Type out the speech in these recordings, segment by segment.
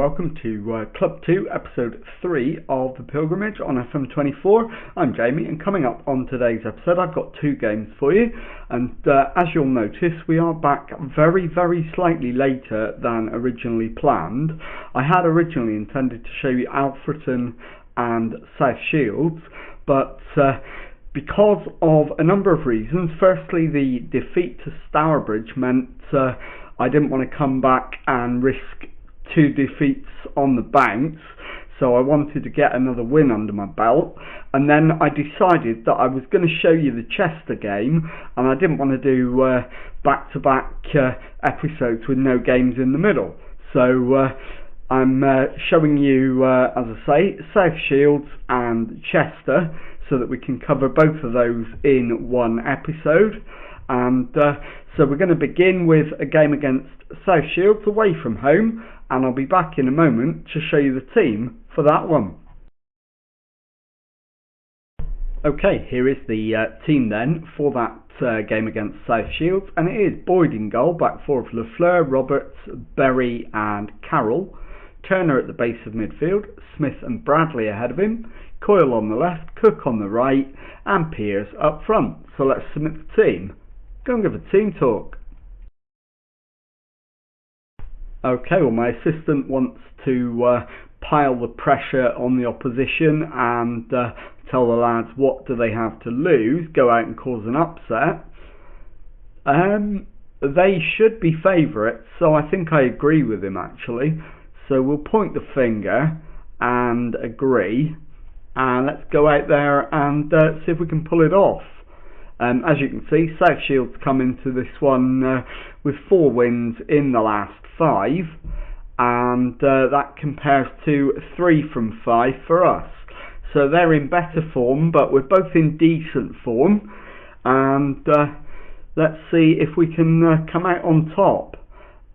welcome to Club 2, Episode 3 of The Pilgrimage on FM24. I'm Jamie, and coming up on today's episode, I've got two games for you. And as you'll notice, we are back very slightly later than originally planned. I had originally intended to show you Alfreton and South Shields, but because of a number of reasons, firstly, the defeat to Stourbridge meant I didn't want to come back and risk two defeats on the bounce, so I wanted to get another win under my belt. And then I decided that I was going to show you the Chester game, and I didn't want to do back-to-back episodes with no games in the middle. So I'm showing you, as I say, South Shields and Chester, so that we can cover both of those in one episode. And so we're going to begin with a game against South Shields away from home, and I'll be back in a moment to show you the team for that one. Okay, here is the team then for that game against South Shields, and it is Boyd in goal, back four of Lafleur, Roberts, Berry and Carroll, Turner at the base of midfield, Smith and Bradley ahead of him, Coyle on the left, Cook on the right and Pearce up front. So let's submit the team. Go and give a team talk. Okay, well, my assistant wants to pile the pressure on the opposition and tell the lads what do they have to lose, go out and cause an upset. They should be favourites, so I think I agree with him actually. So we'll point the finger and agree, and let's go out there and see if we can pull it off. As you can see, South Shields come into this one with 4 wins in the last 5, and that compares to 3 from 5 for us. So they're in better form, but we're both in decent form, and let's see if we can come out on top.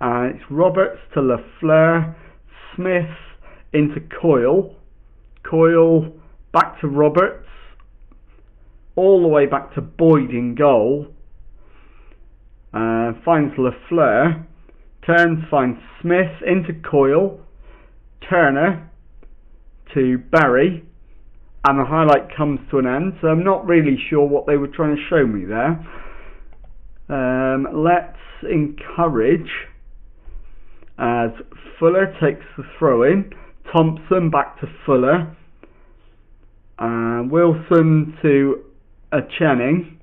It's Roberts to Lafleur, Smith into Coyle, Coyle back to Roberts, all the way back to Boyd in goal, finds Lafleur, turns, finds Smith into Coyle, Turner to Berry, and the highlight comes to an end. So I'm not really sure what they were trying to show me there. Let's encourage as Fuller takes the throw in, Thompson back to Fuller, Wilson to Channing,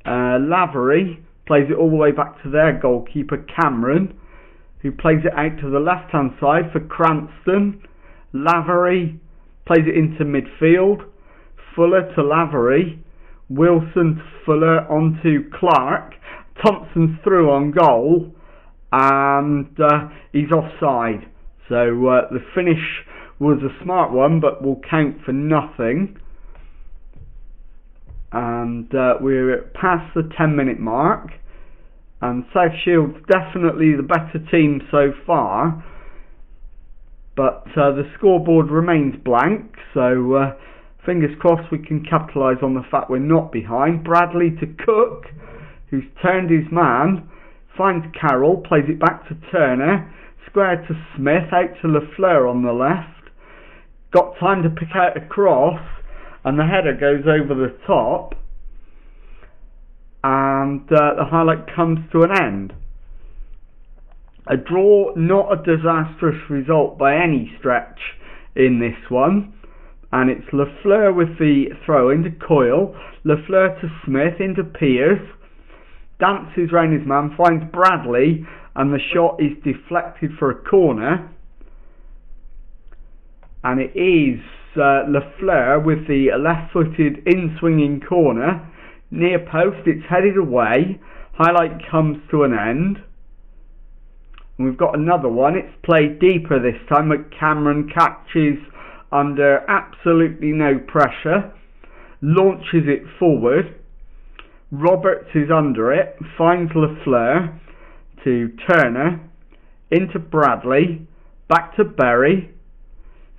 Lavery plays it all the way back to their goalkeeper Cameron, who plays it out to the left hand side for Cranston. Lavery plays it into midfield, Fuller to Lavery, Wilson to Fuller onto Clark, Thompson's through on goal, and he's offside. So the finish was a smart one, but will count for nothing. And we're past the 10-minute mark, and South Shields definitely the better team so far, but the scoreboard remains blank, so fingers crossed we can capitalise on the fact we're not behind. Bradley to Cook, who's turned his man, finds Carroll, plays it back to Turner, square to Smith, out to Lafleur on the left, got time to pick out a cross, and the header goes over the top, and the highlight comes to an end. A draw, not a disastrous result by any stretch in this one, and it's Lafleur with the throw into Coyle, Lafleur to Smith into Pearce, dances round his man, finds Bradley, and the shot is deflected for a corner, and it is Lafleur with the left-footed in-swinging corner, near post, it's headed away, highlight comes to an end, and we've got another one. It's played deeper this time, but Cameron catches under absolutely no pressure, launches it forward, Roberts is under it, finds Lafleur to Turner, into Bradley, back to Berry.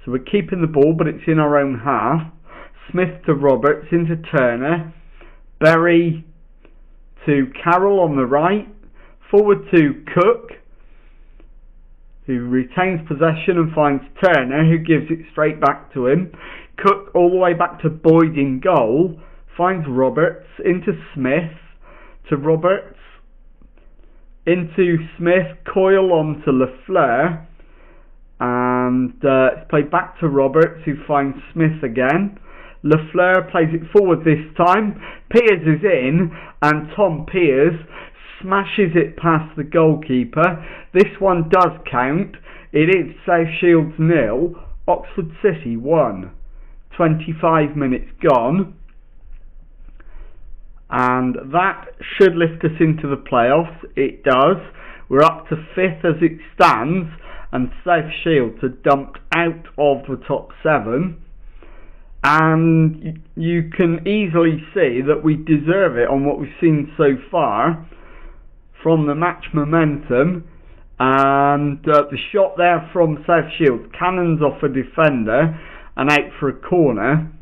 So we're keeping the ball, but it's in our own half. Smith to Roberts, into Turner. Berry to Carroll on the right. Forward to Cook. who retains possession and finds Turner, who gives it straight back to him. Cook all the way back to Boyd in goal, finds Roberts, into Smith, to Roberts, into Smith, Coyle on to Lafleur, and it's played back to Roberts, who finds Smith again. Lafleur plays it forward this time, Piers is in, and Tom Piers smashes it past the goalkeeper. This one does count. It is South Shields 0, Oxford City 1. 25 minutes gone, and that should lift us into the playoffs. It does. We're up to 5th as it stands, and South Shields are dumped out of the top 7, and you can easily see that we deserve it on what we've seen so far from the match momentum. And the shot there from South Shields cannons off a defender and out for a corner,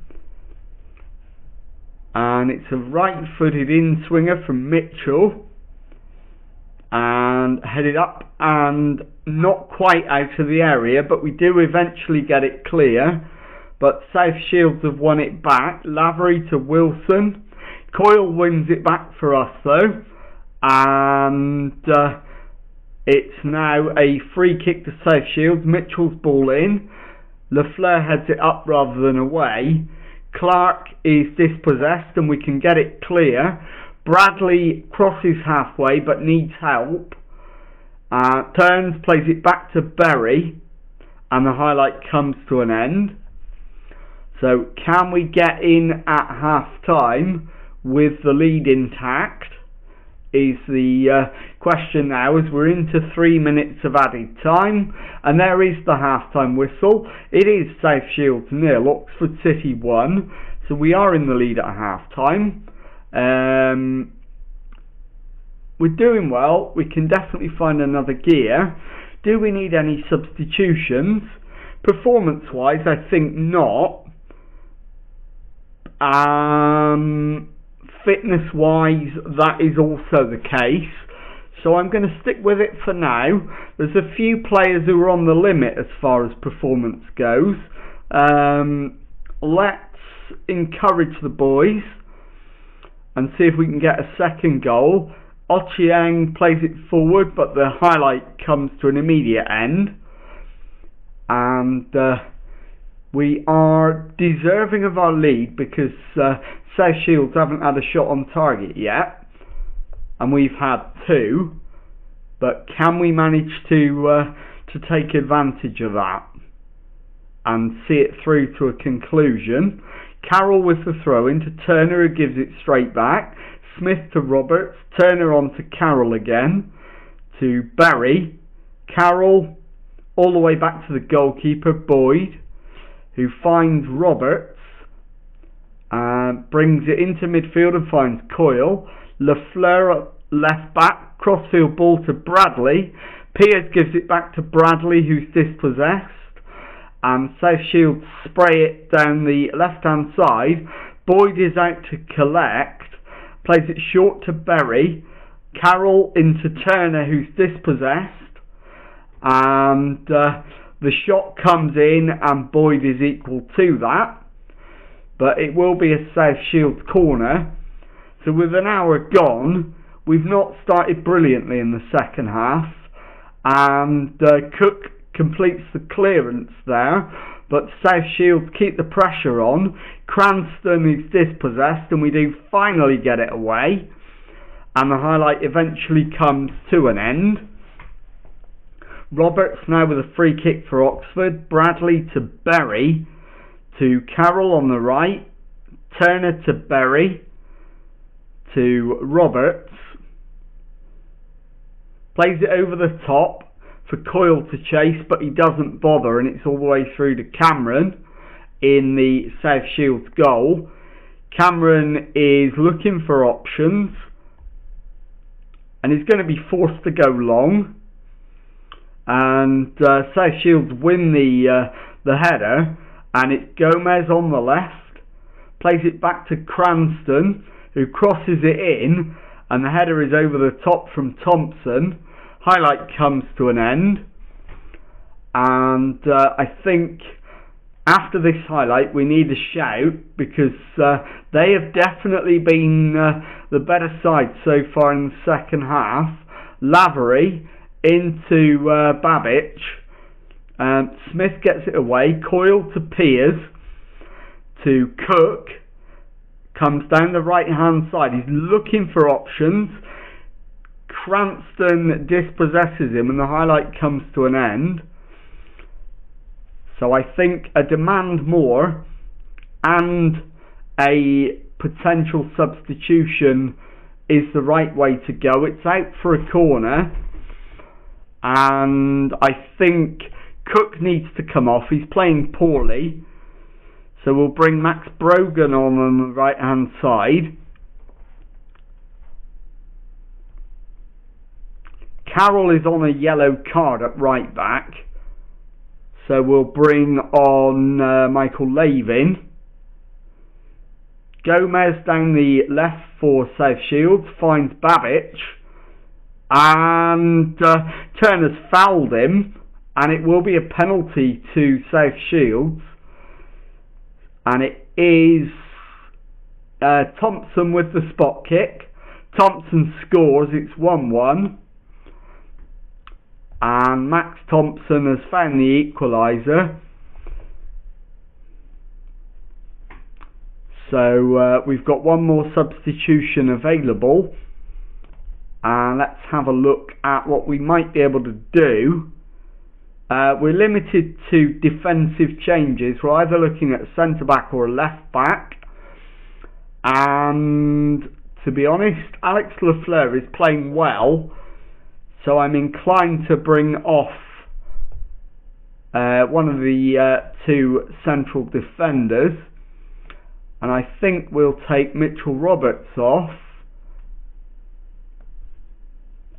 and it's a right-footed in-swinger from Mitchell, and headed up and not quite out of the area, but we do eventually get it clear. But South Shields have won it back. Lavery to Wilson. Coyle wins it back for us though, and it's now a free kick to South Shields. Mitchell's ball in. Lafleur heads it up rather than away. Clark is dispossessed and we can get it clear. Bradley crosses halfway but needs help. Turns, plays it back to Berry, and the highlight comes to an end. So can we get in at half time with the lead intact is the question now, as we're into 3 minutes of added time, and there is the half-time whistle. It is South Shields 0, Oxford City 1, so we are in the lead at half-time. We're doing well. We can definitely find another gear. Do we need any substitutions? Performance-wise, I think not. Fitness-wise, that is also the case. So I'm going to stick with it for now. There's a few players who are on the limit as far as performance goes. Let's encourage the boys and see if we can get a second goal. Ochieng plays it forward, but the highlight comes to an immediate end. And we are deserving of our lead because South Shields haven't had a shot on target yet, and we've had 2. But can we manage to take advantage of that and see it through to a conclusion? Carroll with the throw in to Turner, who gives it straight back. Smith to Roberts. Turner on to Carroll again. To Berry. Carroll all the way back to the goalkeeper, Boyd, who finds Roberts. Brings it into midfield and finds Coyle. Lafleur left back. Crossfield ball to Bradley. Piers gives it back to Bradley, who's dispossessed. And South Shields spray it down the left-hand side. Boyd is out to collect. Plays it short to Berry. Carroll into Turner, who's dispossessed. And the shot comes in and Boyd is equal to that. But it will be a South Shields corner. So with an hour gone, we've not started brilliantly in the second half. And Cook completes the clearance there. But South Shields keep the pressure on. Cranston is dispossessed and we do finally get it away. And the highlight eventually comes to an end. Roberts now with a free kick for Oxford. Bradley to Berry. To Carroll on the right. Turner to Berry. To Roberts. Plays it over the top for Coyle to chase, but he doesn't bother, and it's all the way through to Cameron in the South Shields goal. Cameron is looking for options and is going to be forced to go long, and South Shields win the header, and it's Gomez on the left, plays it back to Cranston, who crosses it in, and the header is over the top from Thompson. Highlight comes to an end, and I think after this highlight we need a shout, because they have definitely been the better side so far in the second half. Lavery into Babbage. Smith gets it away. Coyle to Piers. To Cook. Comes down the right hand side. He's looking for options. Cranston dispossesses him and the highlight comes to an end. So I think a demand more and a potential substitution is the right way to go. It's out for a corner, and I think Cook needs to come off. He's playing poorly, so we'll bring Max Brogan on the right hand side. Carroll is on a yellow card at right back, so we'll bring on Michael Lavin. Gomez down the left for South Shields, finds Babbage, and Turner's fouled him, and it will be a penalty to South Shields, and it is Thompson with the spot kick. Thompson scores, it's 1-1, and Max Thompson has found the equaliser. So we've got one more substitution available, and let's have a look at what we might be able to do. We're limited to defensive changes. We're either looking at a centre back or a left back, and to be honest, Alex Lafleur is playing well, so I'm inclined to bring off one of the two central defenders. And I think we'll take Mitchell Roberts off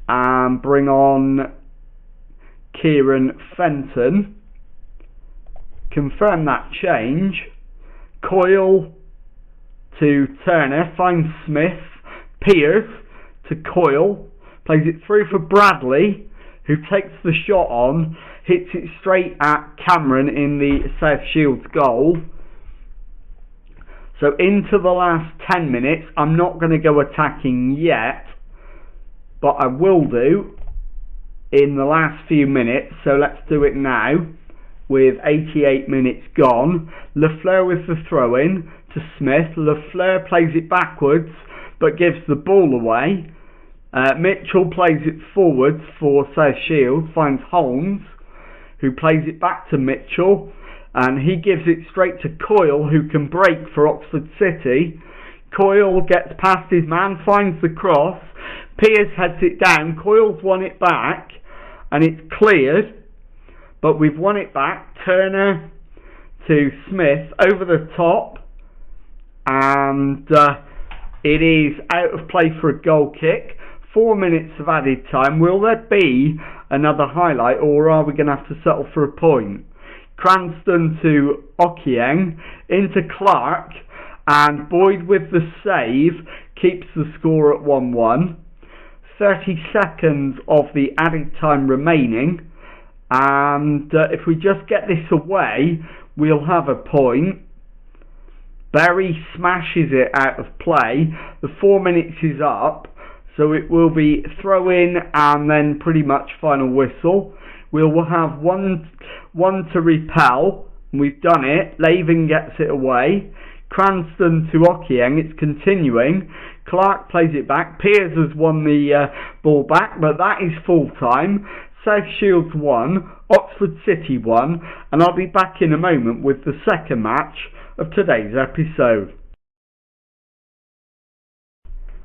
and bring on Kieran Fenton. Confirm that change. Coyle to Turner, finds Smith. Piers to Coyle, plays it through for Bradley, who takes the shot on, hits it straight at Cameron in the South Shields goal. So into the last 10 minutes, I'm not going to go attacking yet, but I will do in the last few minutes, so let's do it now, with 88 minutes gone. Lafleur with the throw-in to Smith. Lafleur plays it backwards, but gives the ball away. Mitchell plays it forwards for South Shields, finds Holmes, who plays it back to Mitchell, and he gives it straight to Coyle, who can break for Oxford City. Coyle gets past his man, finds the cross. Piers heads it down. Coyle's won it back, and it's cleared. But we've won it back. Turner to Smith over the top, and it is out of play for a goal kick. 4 minutes of added time. Will there be another highlight, or are we going to have to settle for a point? Cranston to Okieng, into Clark, and Boyd with the save keeps the score at 1-1. 30 seconds of the added time remaining, and if we just get this away, we'll have a point. Berry smashes it out of play. The 4 minutes is up, so it will be throw in and then pretty much final whistle. We'll have one to repel. We've done it. Lavin gets it away. Cranston to Okieng. It's continuing. Clark plays it back. Piers has won the ball back, but that is full time. South Shields 1, Oxford City 1, and I'll be back in a moment with the second match of today's episode.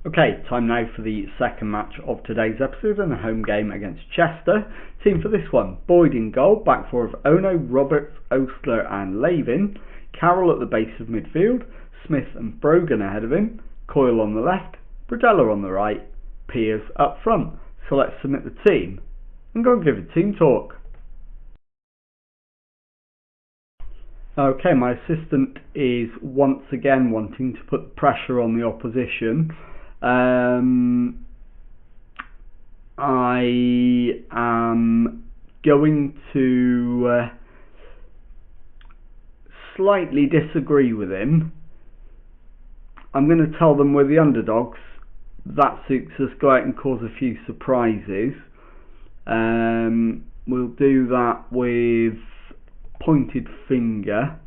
Okay, time now for the second match of today's episode and a home game against Chester. Team for this one: Boyd in goal, back four of Ono, Roberts, Ostler and Lavin. Carroll at the base of midfield, Smith and Brogan ahead of him, Coyle on the left, Bradella on the right, Piers up front. So let's submit the team and go and give a team talk. Okay, my assistant is once again wanting to put pressure on the opposition. I am going to slightly disagree with him. I'm going to tell them we're the underdogs. That suits us. Go out and cause a few surprises. We'll do that with pointed finger.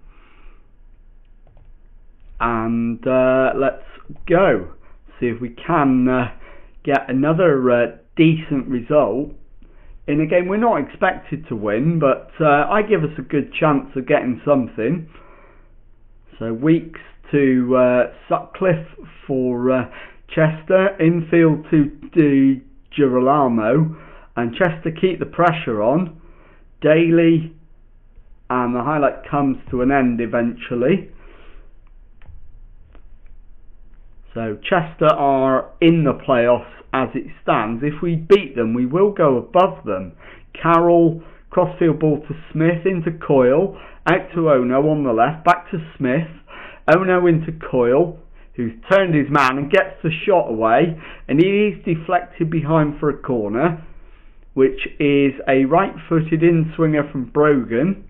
And let's go. See if we can get another decent result in a game we're not expected to win, but I give us a good chance of getting something. So Weeks to Sutcliffe for Chester, infield to Girolamo, and Chester keep the pressure on. Daly, and the highlight comes to an end eventually. So Chester are in the playoffs as it stands. If we beat them, we will go above them. Carroll, crossfield ball to Smith, into Coyle, out to Ono on the left, back to Smith, Ono into Coyle, who's turned his man and gets the shot away, and he is deflected behind for a corner, which is a right-footed in-swinger from Brogan.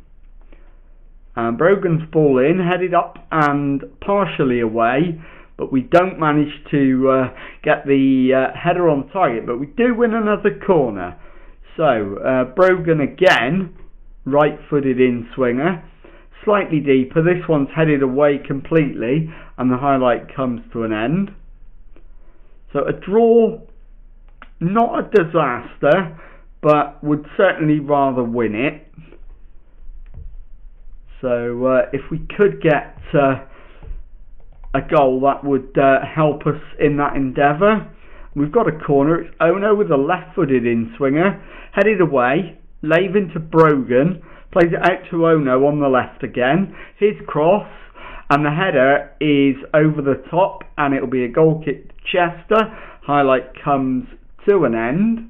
And Brogan's ball in, headed up and partially away, but we don't manage to get the header on target, but we do win another corner. So Brogan again, right-footed in-swinger, slightly deeper. This one's headed away completely, and the highlight comes to an end. So a draw, not a disaster, but would certainly rather win it. So if we could get a goal, that would help us in that endeavour. We've got a corner. It's Ono with a left-footed in-swinger, headed away, Lavin to Brogan, plays it out to Ono on the left again, his cross, and the header is over the top, and it'll be a goal kick to Chester. Highlight comes to an end.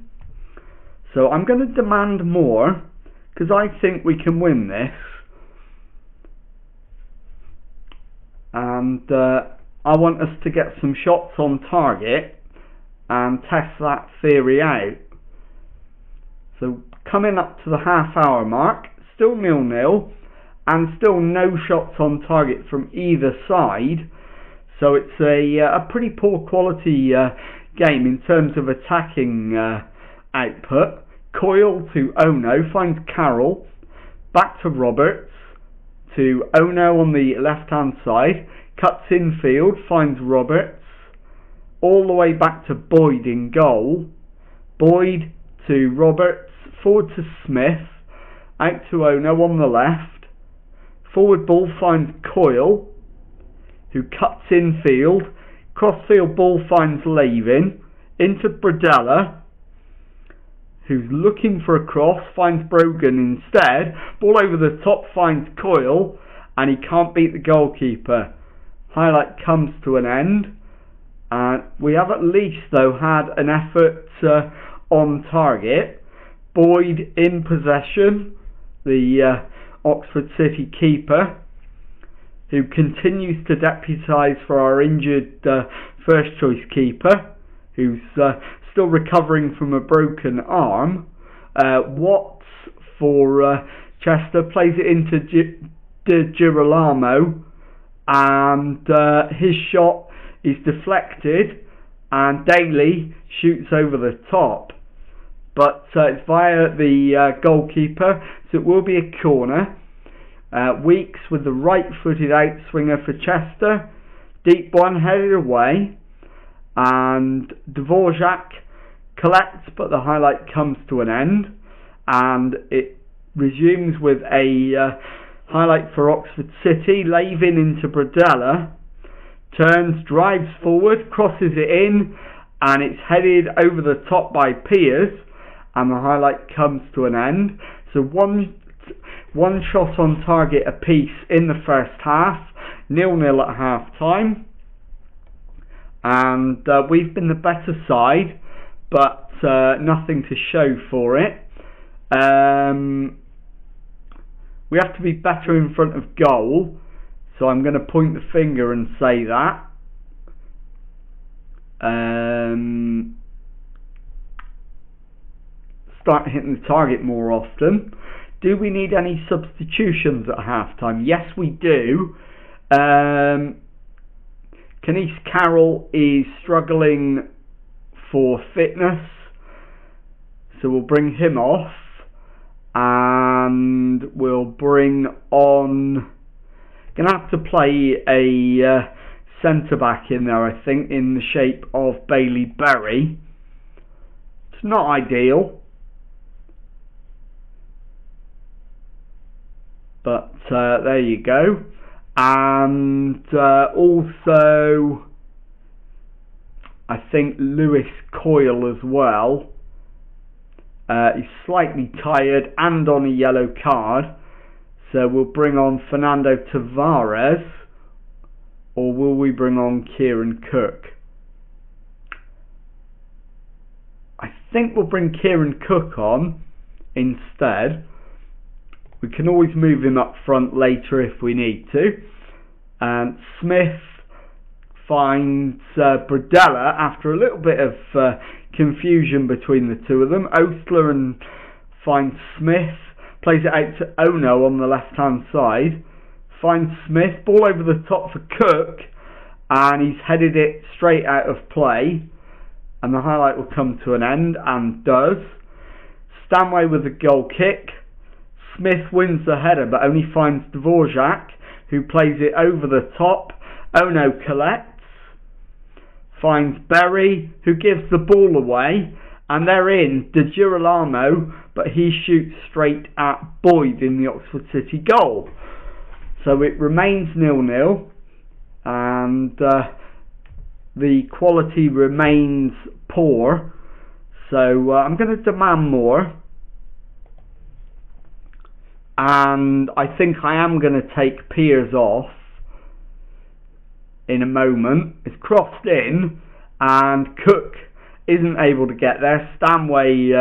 So I'm going to demand more, because I think we can win this. And I want us to get some shots on target and test that theory out. So coming up to the half-hour mark, still 0-0, and still no shots on target from either side. So it's a pretty poor quality game in terms of attacking output. Coyle to Ono, finds Carroll, back to Roberts, to Ono on the left-hand side, cuts infield, finds Roberts, all the way back to Boyd in goal. Boyd to Roberts, forward to Smith, out to Ono on the left, forward ball finds Coyle, who cuts infield, crossfield ball finds Lavin, into Bradella, who's looking for a cross, finds Brogan instead, ball over the top finds Coyle, and he can't beat the goalkeeper. Highlight comes to an end, and we have at least though had an effort on target. Boyd in possession, the Oxford City keeper, who continues to deputise for our injured first choice keeper, who's still recovering from a broken arm. Watts for Chester plays it into Girolamo, and his shot is deflected, and Daly shoots over the top, but it's via the goalkeeper, so it will be a corner. Weeks with the right-footed out-swinger for Chester, deep one headed away, and Dvorak collects, but the highlight comes to an end, and it resumes with a highlight for Oxford City. Lavin into Bradella, turns, drives forward, crosses it in, and it's headed over the top by Piers, and the highlight comes to an end. So one shot on target apiece in the first half, 0-0 at half time, and we've been the better side, but nothing to show for it. We have to be better in front of goal, so I'm going to point the finger and say that. start hitting the target more often. Do we need any substitutions at half-time? Yes, we do. Kenise Carroll is struggling for fitness, so we'll bring him off, and we'll bring on... Gonna have to play a centre-back in there, I think, in the shape of Bailey Berry. It's not ideal, but there you go. And also I think Lewis Coyle as well. He's slightly tired and on a yellow card, so we'll bring on Fernando Tavares, or will we bring on Kieran Cook? I think we'll bring Kieran Cook on instead. We can always move him up front later if we need to. And Smith finds Bradella after a little bit of confusion between the two of them. Ostler and finds Smith, plays it out to Ono on the left hand side, finds Smith, ball over the top for Cook, and he's headed it straight out of play, and the highlight will come to an end, and does. Stanway with a goal kick. Smith wins the header but only finds Dvorak, who plays it over the top. Ono collects, finds Berry, who gives the ball away, and they're in. De Girolamo, but he shoots straight at Boyd in the Oxford City goal. So it remains 0-0, and the quality remains poor. So I'm going to demand more. And I think I am going to take Piers off in a moment. It's crossed in, and Cook isn't able to get there. Stanway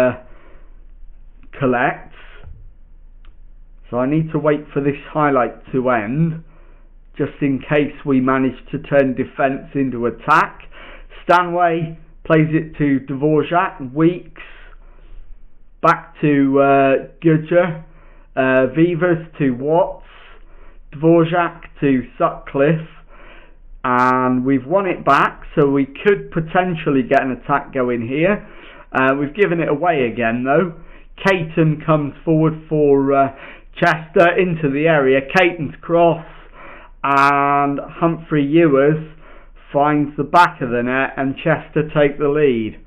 collects. So I need to wait for this highlight to end, just in case we manage to turn defence into attack. Stanway plays it to Dvorak. Weeks back to Gudger. Vivers to Watts, Dvorak to Sutcliffe, and we've won it back, so we could potentially get an attack going here. We've given it away again though. Caton comes forward for Chester into the area. Caton's cross, and Humphrey Ewers finds the back of the net, and Chester take the lead.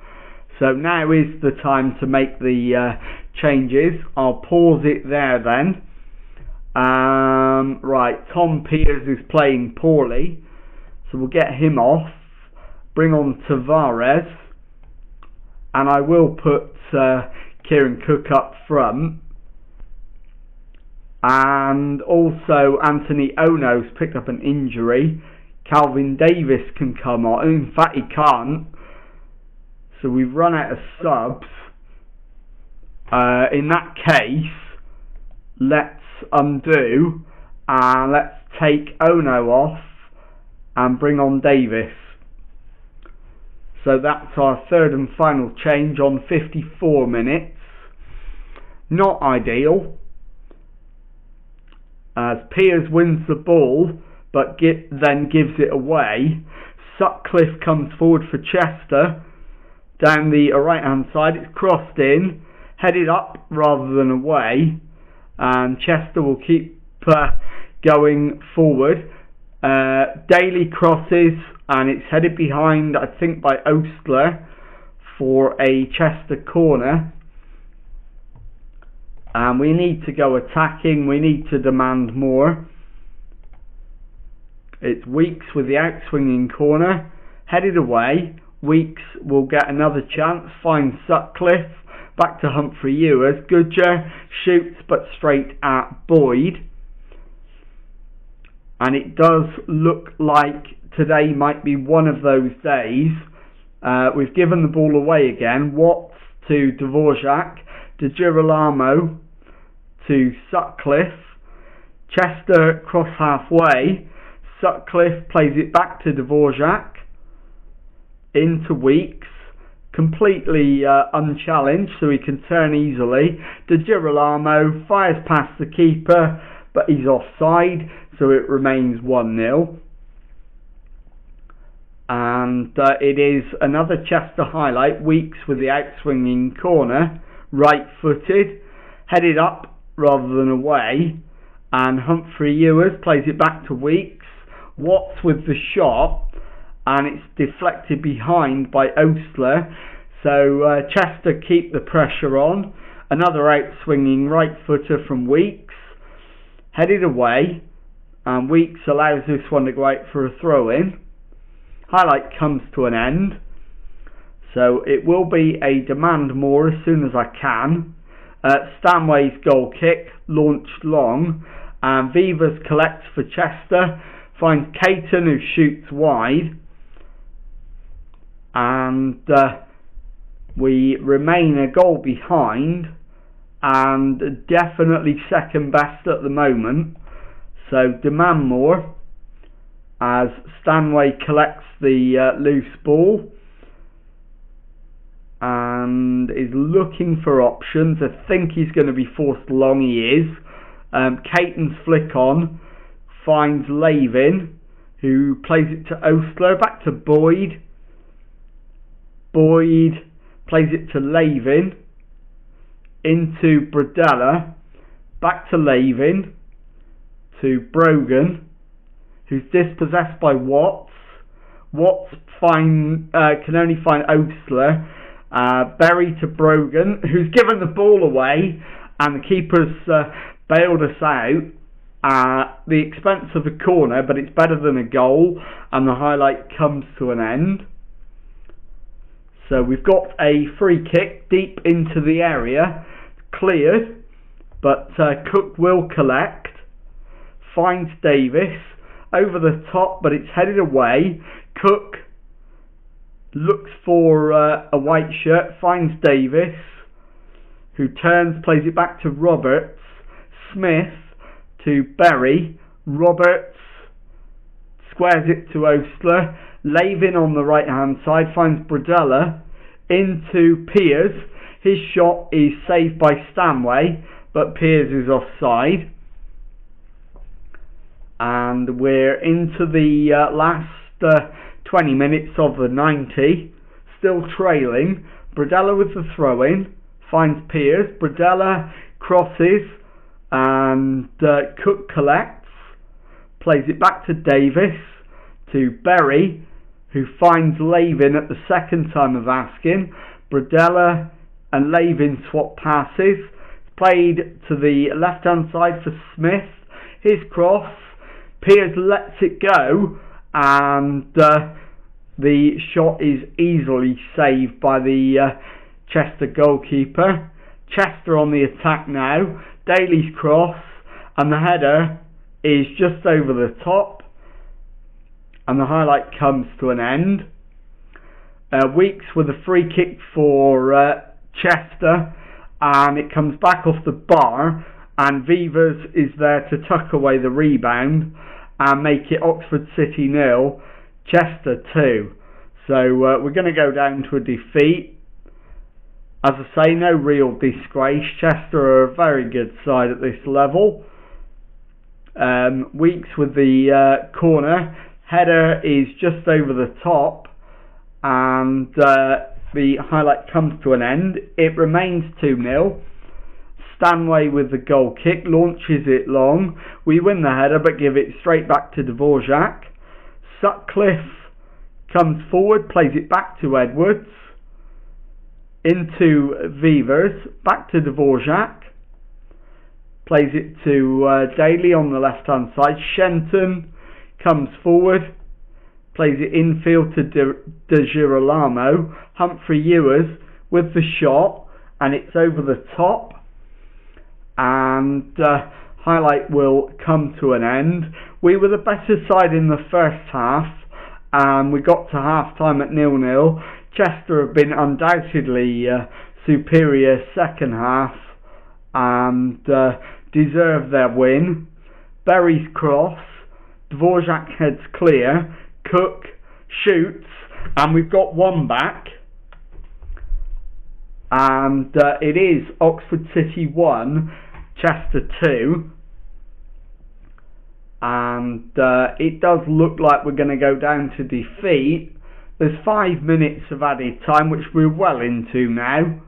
So now is the time to make the changes. I'll pause it there then. Right, Tom Piers is playing poorly, so we'll get him off. Bring on Tavares, and I will put Kieran Cook up front. And also Anthony Ono's picked up an injury. Calvin Davis can come on. In fact, he can't. So we've run out of subs. In that case, let's undo and let's take Ono off and bring on Davis. So that's our third and final change on 54 minutes. Not ideal, as Piers wins the ball but then gives it away. Sutcliffe comes forward for Chester. Down the right hand side, it's crossed in, headed up rather than away, and Chester will keep going forward. Daly crosses, and it's headed behind, I think, by Ostler for a Chester corner. And we need to go attacking, we need to demand more. It's Weeks with the outswinging corner, headed away. Weeks will get another chance, finds Sutcliffe, back to Humphrey Ewers. Gudger shoots but straight at Boyd. And it does look like today might be one of those days. We've given the ball away again. Watts to Dvorak, De Girolamo to Sutcliffe. Chester cross halfway. Sutcliffe plays it back to Dvorak. Into Weeks. completely unchallenged, so he can turn easily. De Girolamo fires past the keeper, but he's offside, so it remains 1-0. And it is another Chester highlight. Weeks with the outswinging corner, right-footed, headed up rather than away, and Humphrey Ewers plays it back to Weeks. Watts with the shot, and it's deflected behind by Ostler, so Chester keep the pressure on. Another outswinging right-footer from Weeks, headed away, and Weeks allows this one to go out for a throw-in. Highlight comes to an end, so it will be a demand more as soon as I can. Stanway's goal kick launched long, and Vivas collects for Chester, finds Caton who shoots wide, and we remain a goal behind and definitely second best at the moment, so demand more as Stanway collects the loose ball and is looking for options. I think he's going to be forced long. He is. Caton's flick on finds Lavin, who plays it to Ostler, back to Boyd. Boyd plays it to Lavin, into Bradella, back to Lavin, to Brogan, who's dispossessed by Watts. Watts can only find Ostler. Berry to Brogan, who's given the ball away, and the keeper's bailed us out at the expense of a corner, but it's better than a goal, and the highlight comes to an end. So we've got a free kick deep into the area, cleared, but Cook will collect, finds Davis, over the top, but it's headed away. Cook looks for a white shirt, finds Davis, who turns, plays it back to Roberts. Smith to Berry. Roberts squares it to Ostler. Lavin on the right hand side finds Bradella, into Piers. His shot is saved by Stanway, but Piers is offside. And we're into the last 20 minutes of the 90, still trailing. Bradella with the throw-in, finds Piers. Bradella crosses, and Cook collects, plays it back to Davis, to Berry, who finds Lavin at the second time of asking. Bradella and Lavin swap passes, played to the left-hand side for Smith. His cross, Piers lets it go, and the shot is easily saved by the Chester goalkeeper. Chester on the attack now. Daly's cross, and the header is just over the top, and the highlight comes to an end. Weeks with a free kick for Chester, and it comes back off the bar, and Vivas is there to tuck away the rebound and make it Oxford City 0, Chester 2. So we're going to go down to a defeat. As I say, no real disgrace. Chester are a very good side at this level. Weeks with the corner. Header is just over the top, and the highlight comes to an end. It remains 2-0. Stanway with the goal kick, launches it long. We win the header but give it straight back to Dvorak. Sutcliffe comes forward, plays it back to Edwards, into Vivers, back to Dvorak, plays it to Daly on the left hand side. Shenton comes forward, plays it infield to De Girolamo. Humphrey Ewers with the shot, and it's over the top, and highlight will come to an end. We were the better side in the first half, and we got to half time at 0-0. Chester have been undoubtedly superior second half and deserve their win. Berry's cross, Dvorak heads clear, Cook shoots, and we've got one back. and it is Oxford City 1, Chester 2, and it does look like we're going to go down to defeat. There's 5 minutes of added time, which we're well into now,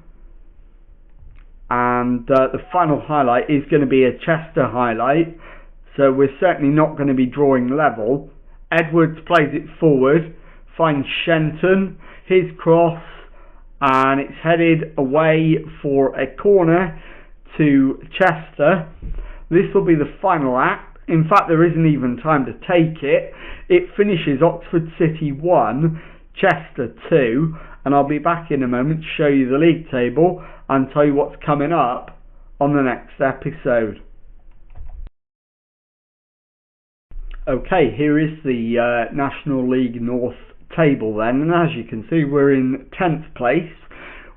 and the final highlight is going to be a Chester highlight, so we're certainly not going to be drawing level. Edwards plays it forward, finds Shenton, his cross, and it's headed away for a corner to Chester. This will be the final act. In fact, there isn't even time to take it. It finishes Oxford City 1, Chester 2, and I'll be back in a moment to show you the league table and tell you what's coming up on the next episode. Okay, here is the National League North table then, and as you can see we're in 10th place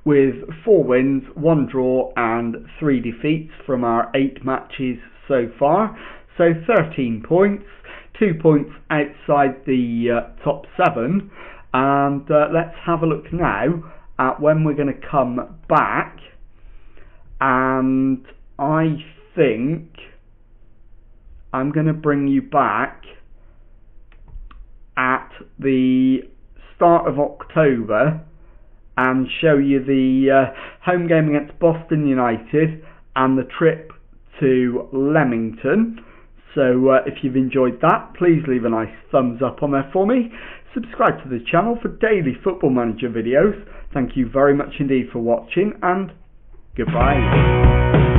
with 4 wins, 1 draw and 3 defeats from our 8 matches so far, so 13 points, 2 points outside the top 7, and let's have a look now at when we're going to come back, and I think I'm going to bring you back at the start of October and show you the home game against Boston United and the trip to Leamington. So if you've enjoyed that, please leave a nice thumbs up on there for me. Subscribe to the channel for daily Football Manager videos. Thank you very much indeed for watching, and goodbye.